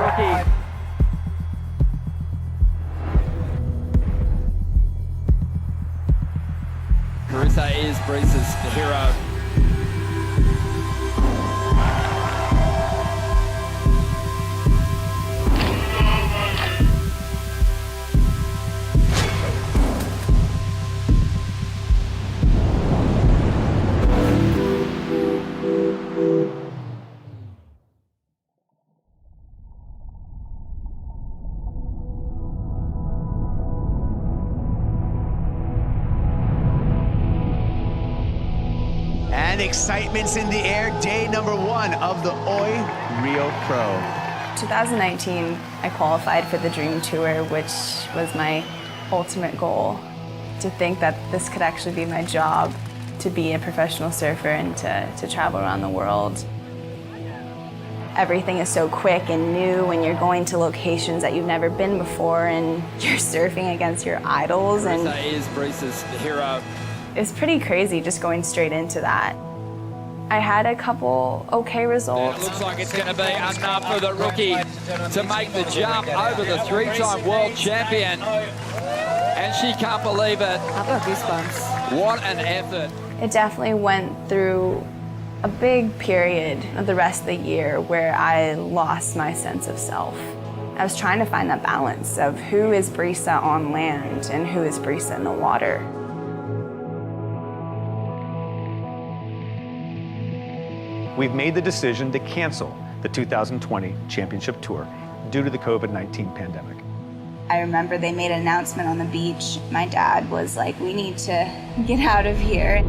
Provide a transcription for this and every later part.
rookie. Carissa is Breeze's hero. And excitement's in the air, day number 1 of the Oi Rio Pro. 2019, I qualified for the Dream Tour, which was my ultimate goal. To think that this could actually be my job, to be a professional surfer and to travel around the world. Everything is so quick and new when you're going to locations that you've never been before and you're surfing against your idols. And Carissa is Breeze's hero. it's pretty crazy just going straight into that. I had a couple okay results. It looks like it's going to be enough for the rookie to make the jump over the 3-time world champion. And she can't believe it. I've got goosebumps. What an effort. It definitely went through a big period of the rest of the year where I lost my sense of self. I was trying to find that balance of who is Brisa on land and who is Brisa in the water. We've made the decision to cancel the 2020 Championship Tour due to the COVID-19 pandemic. I remember they made an announcement on the beach. My dad was like, we need to get out of here.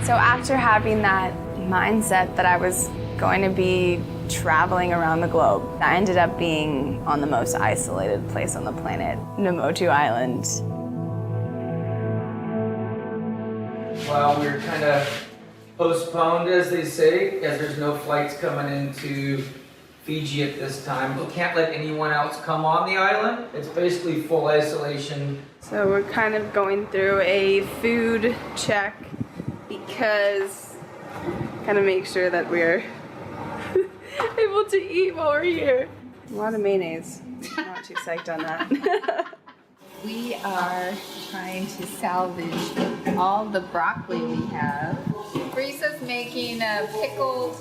So after having that mindset that I was going to be traveling around the globe, I ended up being on the most isolated place on the planet, Namotu Island. Well, we're kind of postponed, as they say, as there's no flights coming into Fiji at this time. We can't let anyone else come on the island. It's basically full isolation. So we're kind of going through a food check because kind of make sure that we're able to eat while we're here. A lot of mayonnaise. I'm not too psyched on that. We are trying to salvage all the broccoli we have. Brisa's making a pickled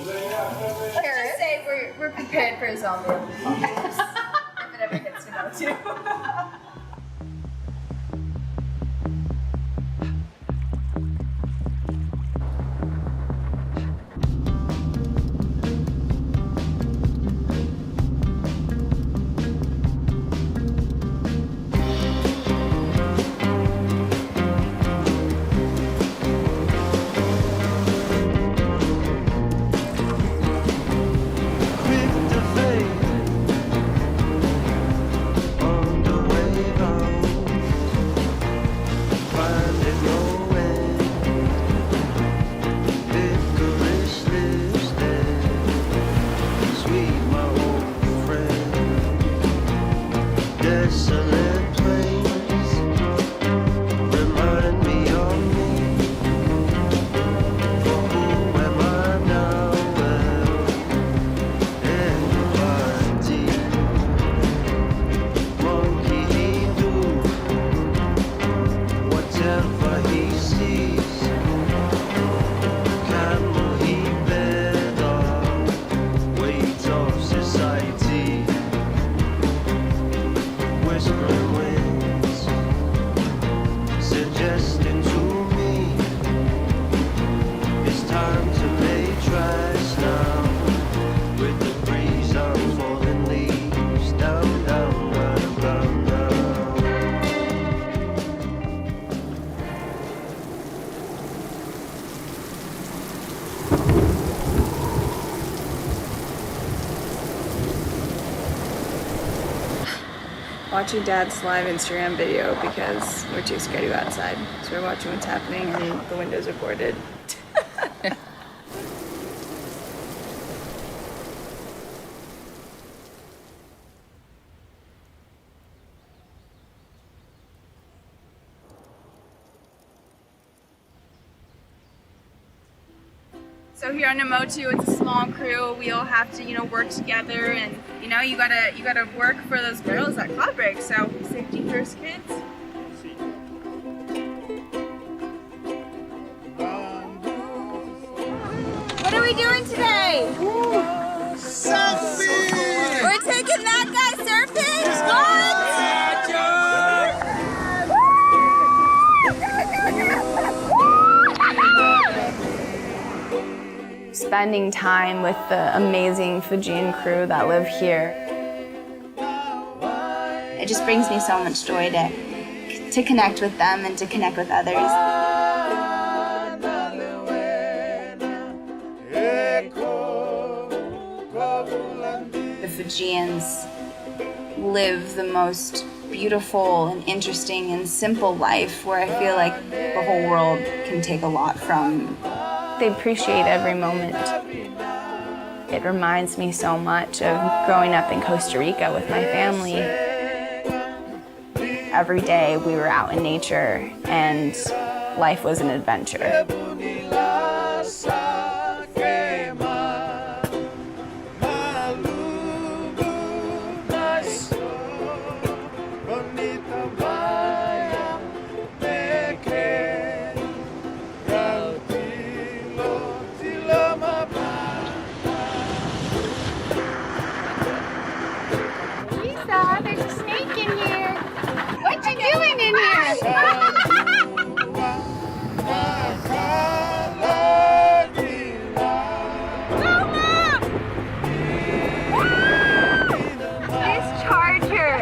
carrot. Let's just say we're prepared for a zombie apocalypse. If it ever gets to know too. Watching Dad's live Instagram video because we're too scared to go outside. So we're watching what's happening and the windows are boarded. So here on Emotu, it's a small crew. We all have to, work together, and you gotta work for those girls at Cloud Break. So safety first, kids. What are we doing today? Surfing! We're taking that guy surfing? What? Spending time with the amazing Fijian crew that live here. It just brings me so much joy to connect with them and to connect with others. The Fijians live the most beautiful and interesting and simple life where I feel like the whole world can take a lot from. They appreciate every moment. It reminds me so much of growing up in Costa Rica with my family. Every day we were out in nature and life was an adventure. There's a snake in here. What you doing in here? No, Mom! This charger.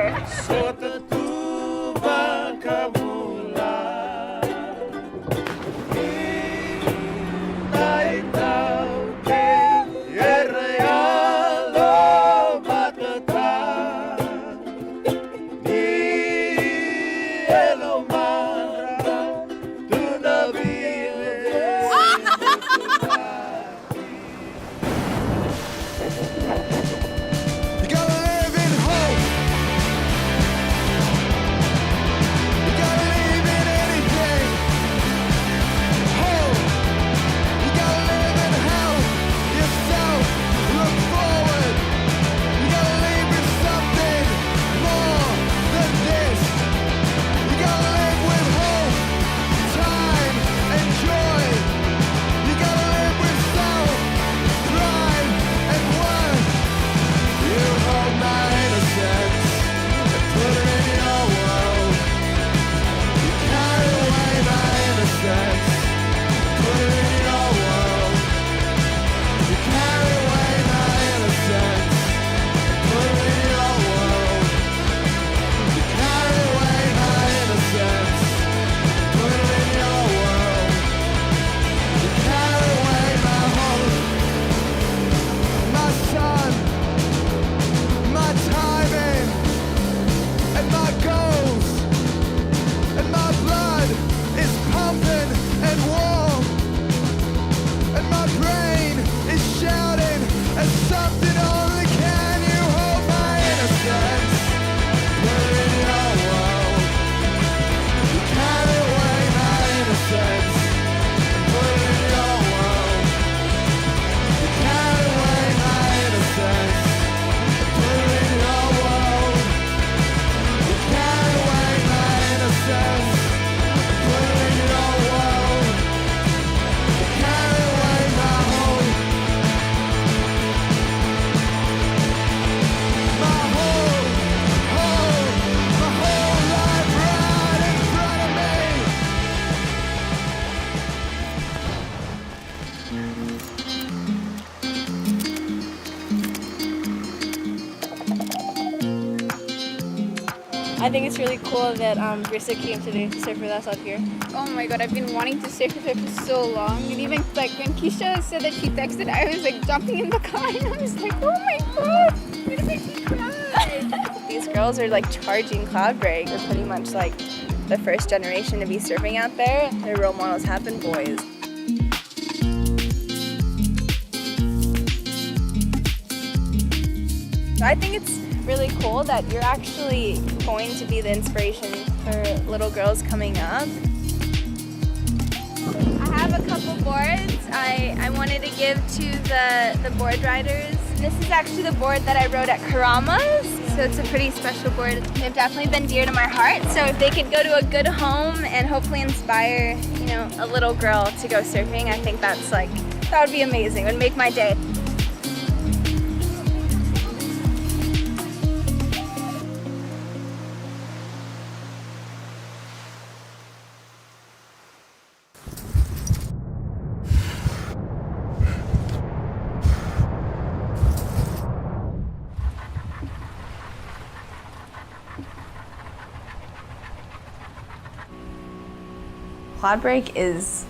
I think it's really cool that Brisa came today to surf with us out here. Oh my god, I've been wanting to surf with her for so long. And even like when Keisha said that she texted, I was like jumping in the car and I was like, oh my god, I'm gonna make me cry. These girls are like charging Cloud Break. They're pretty much like the first generation to be surfing out there. Their role models have been boys. So I think it's really cool that you're actually going to be the inspiration for little girls coming up. I have a couple boards I wanted to give to the board riders. This is actually the board that I rode at Karama's, so it's a pretty special board. They've definitely been dear to my heart, so if they could go to a good home and hopefully inspire, you know, a little girl to go surfing, I think that's like, that would be amazing. It would make my day. Cloudbreak is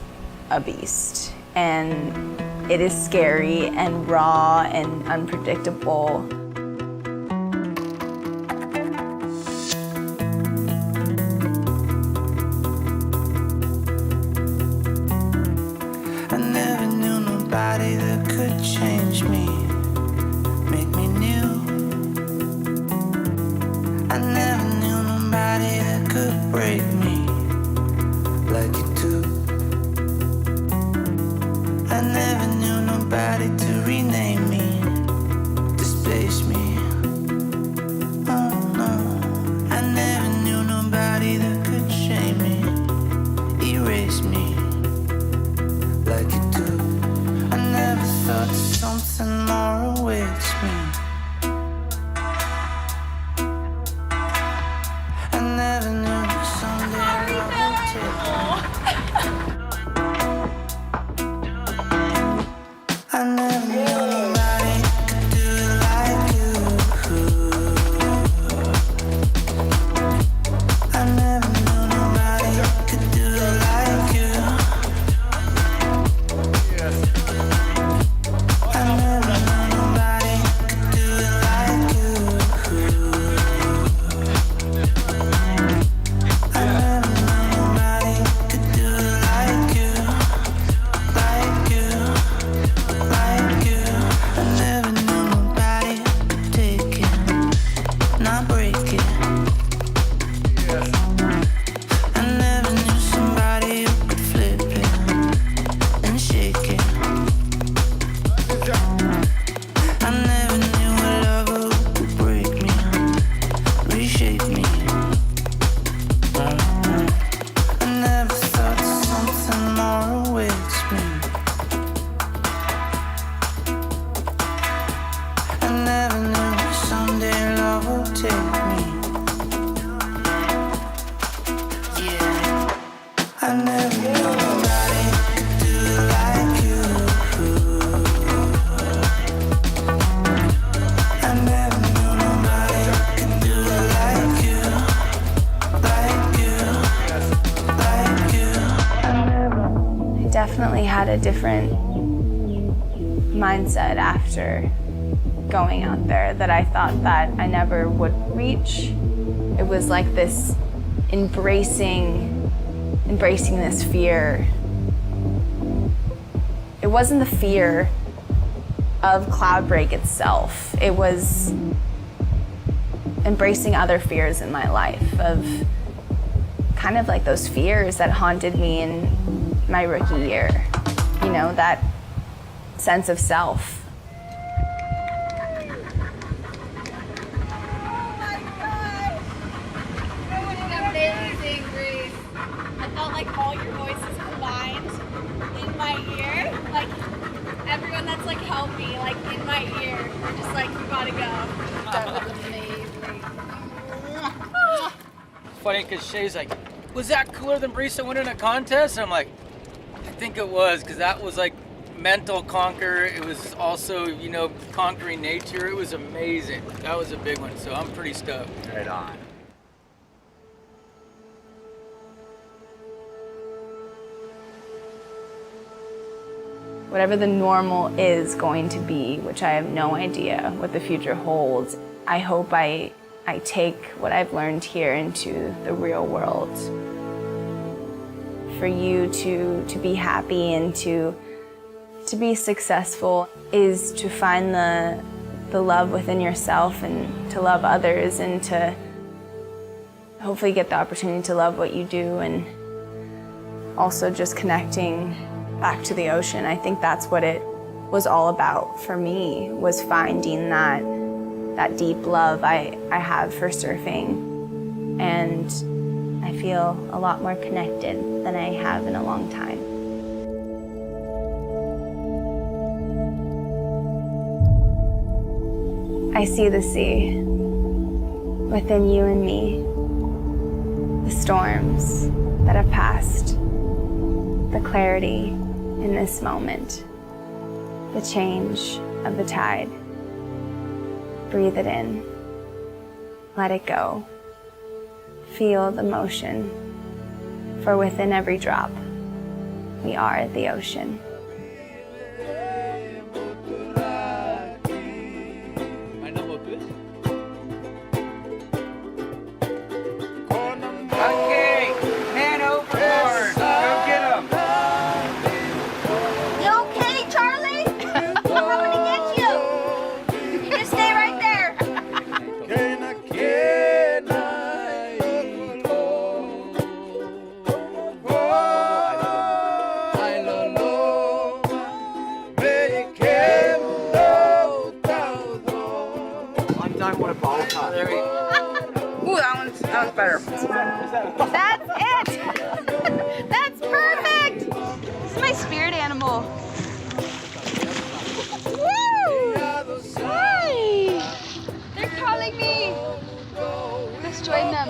a beast, and it is scary and raw and unpredictable. I never knew nobody that could change me, make me new. I never knew nobody that could break me like you do. I never knew nobody to rename me, displace me. Oh no, I never knew nobody that could shame me, erase me like you do. I never thought something more awaits me. I never knew that someday I would take. I never knew nobody could do it like you. I never knew nobody could do it like you. I never knew nobody could do it like you. I never knew nobody could do it like you, like you, like you. I never knew nobody could take it, not break it. I never knew somebody who could flip it and shake it. I never knew a lover who could break me, reshape me. I never thought something more awaits me. I never knew someday love will take me. Yeah. I never knew nobody could do it like you. I never knew nobody could do it like you, like you, like you. I never. I definitely had a different mindset after going out there that I thought that I never would reach. It was like this embracing this fear. It wasn't the fear of Cloudbreak itself. It was embracing other fears in my life, of kind of like those fears that haunted me in my rookie year. You know, that sense of self. Amazing, Grace. I felt like all your voices combined in my ear. Like everyone that's like helped me, like in my ear, we're just like, you gotta go. That was amazing. It's funny because Shay's like, was that cooler than Brisa winning a contest? And I'm like, I think it was, because that was like mental conquer. It was also, you know, conquering nature. It was amazing. That was a big one, so I'm pretty stoked. Right on. Whatever the normal is going to be, which I have no idea what the future holds, I hope I take what I've learned here into the real world. For you to be happy and to be successful is to find the love within yourself and to love others and to hopefully get the opportunity to love what you do, and also just connecting back to the ocean. I think that's what it was all about for me, was finding that deep love I have for surfing. And I feel a lot more connected than I have in a long time. I see the sea within you and me, the storms that have passed, the clarity in this moment, the change of the tide. Breathe it in, let it go. Feel the motion, for within every drop, we are the ocean. Okay, man overboard. Go get him. You okay, Charlie? I'm coming to get you. You just stay right there. Ooh, that one's better. That's it. That's perfect. This is my spirit animal. Woo! Hi. They're calling me. Let's join them.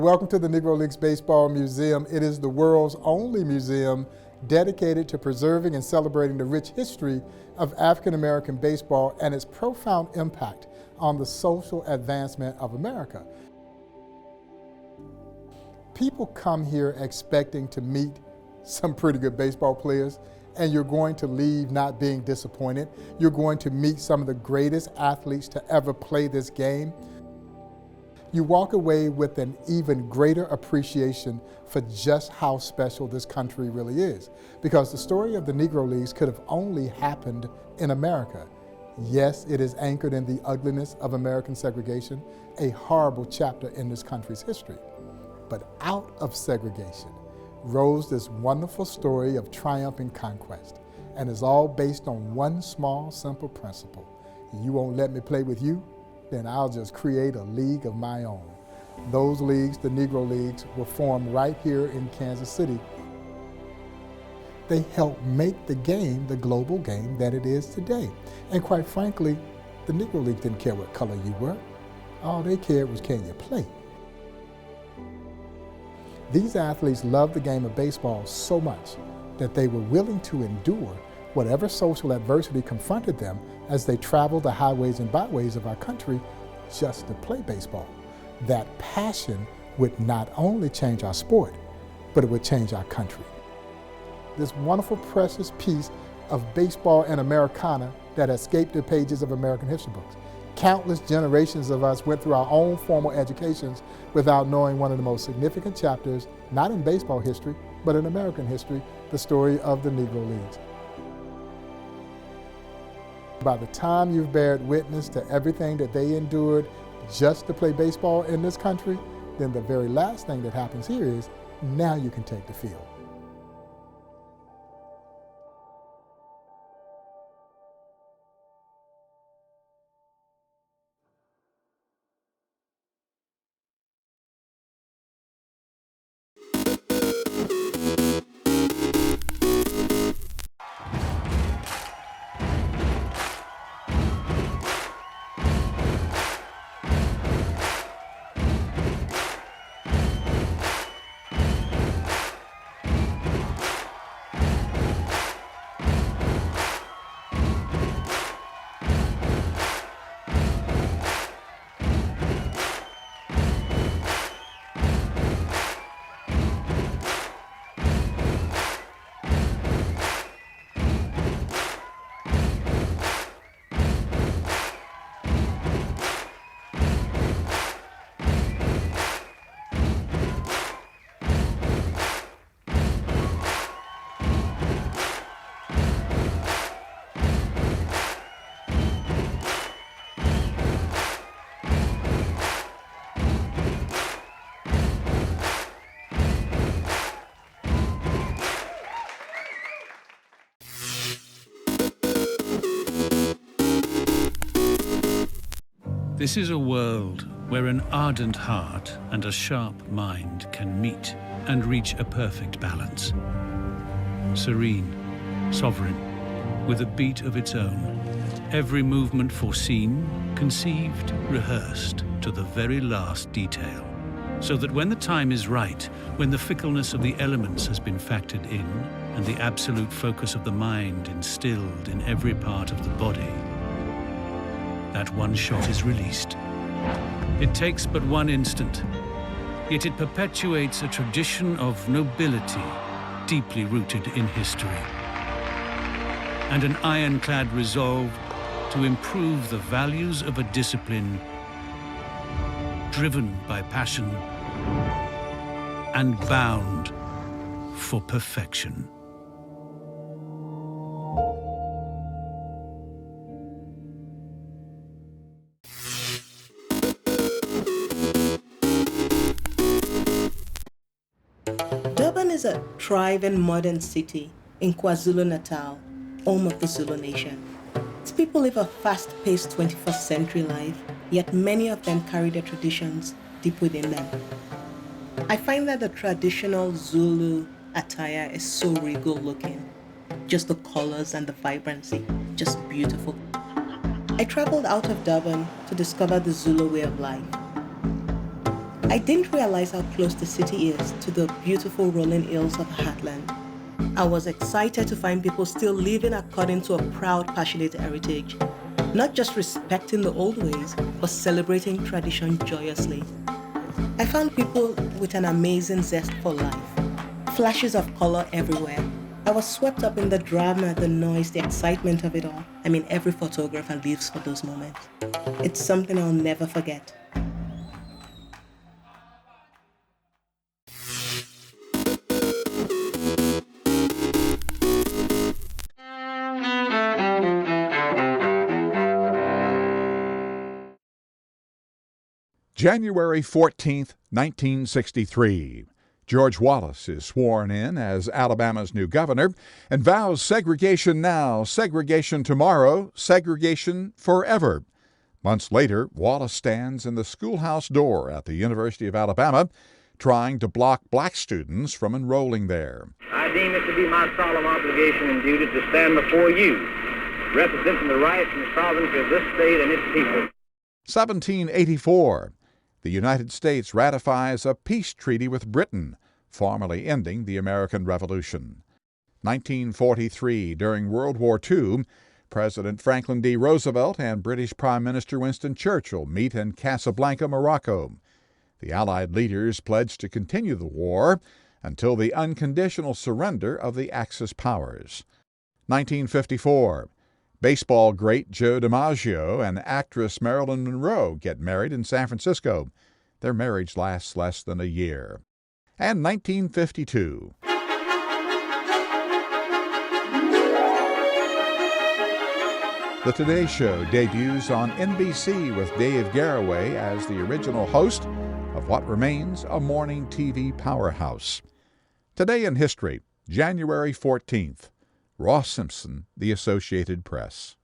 Welcome to the Negro Leagues Baseball Museum. It is the world's only museum dedicated to preserving and celebrating the rich history of African American baseball and its profound impact on the social advancement of America. People come here expecting to meet some pretty good baseball players, and you're going to leave not being disappointed. You're going to meet some of the greatest athletes to ever play this game. You walk away with an even greater appreciation for just how special this country really is. Because the story of the Negro Leagues could have only happened in America. Yes, it is anchored in the ugliness of American segregation, a horrible chapter in this country's history. But out of segregation rose this wonderful story of triumph and conquest, and is all based on one small, simple principle. You won't let me play with you? Then I'll just create a league of my own. Those leagues, the Negro Leagues, were formed right here in Kansas City. They helped make the game the global game that it is today. And quite frankly, the Negro Leagues didn't care what color you were. All they cared was, can you play? These athletes loved the game of baseball so much that they were willing to endure whatever social adversity confronted them as they traveled the highways and byways of our country just to play baseball. That passion would not only change our sport, but it would change our country. This wonderful, precious piece of baseball and Americana that escaped the pages of American history books. Countless generations of us went through our own formal educations without knowing one of the most significant chapters, not in baseball history, but in American history, the story of the Negro Leagues. By the time you've bared witness to everything that they endured just to play baseball in this country, then the very last thing that happens here is, now you can take the field. This is a world where an ardent heart and a sharp mind can meet and reach a perfect balance. Serene, sovereign, with a beat of its own. Every movement foreseen, conceived, rehearsed to the very last detail. So that when the time is right, when the fickleness of the elements has been factored in, and the absolute focus of the mind instilled in every part of the body, that one shot is released. It takes but one instant, yet it perpetuates a tradition of nobility deeply rooted in history, and an ironclad resolve to improve the values of a discipline driven by passion and bound for perfection. Durban is a thriving modern city in KwaZulu-Natal, home of the Zulu nation. Its people live a fast-paced 21st century life, yet many of them carry their traditions deep within them. I find that the traditional Zulu attire is so regal looking. Just the colors and the vibrancy, just beautiful. I traveled out of Durban to discover the Zulu way of life. I didn't realize how close the city is to the beautiful rolling hills of Heartland. I was excited to find people still living according to a proud, passionate heritage, not just respecting the old ways, but celebrating tradition joyously. I found people with an amazing zest for life, flashes of color everywhere. I was swept up in the drama, the noise, the excitement of it all. I mean, every photographer lives for those moments. It's something I'll never forget. January 14th, 1963. George Wallace is sworn in as Alabama's new governor and vows segregation now, segregation tomorrow, segregation forever. Months later, Wallace stands in the schoolhouse door at the University of Alabama, trying to block black students from enrolling there. I deem it to be my solemn obligation and duty to stand before you, representing the rights and sovereignty of this state and its people. 1784. The United States ratifies a peace treaty with Britain, formally ending the American Revolution. 1943, during World War II, President Franklin D. Roosevelt and British Prime Minister Winston Churchill meet in Casablanca, Morocco. The Allied leaders pledge to continue the war until the unconditional surrender of the Axis powers. 1954. Baseball great Joe DiMaggio and actress Marilyn Monroe get married in San Francisco. Their marriage lasts less than a year. And 1952. The Today Show debuts on NBC with Dave Garroway as the original host of what remains a morning TV powerhouse. Today in history, January 14th. Ross Simpson, The Associated Press.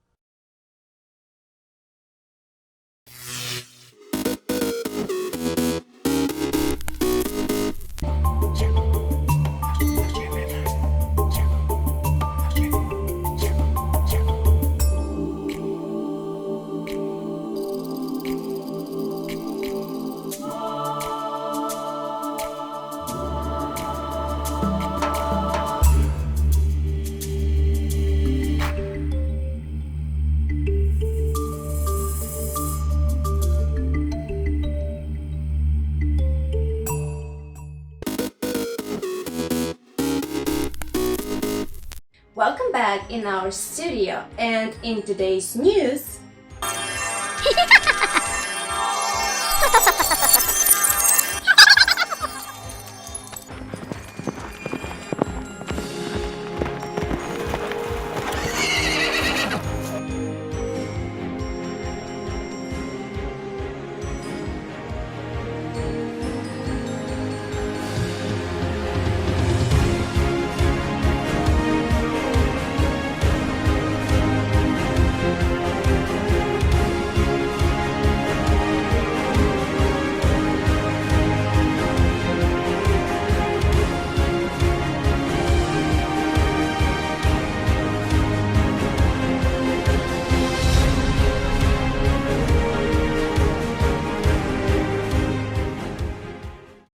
Welcome back in our studio, and in today's news,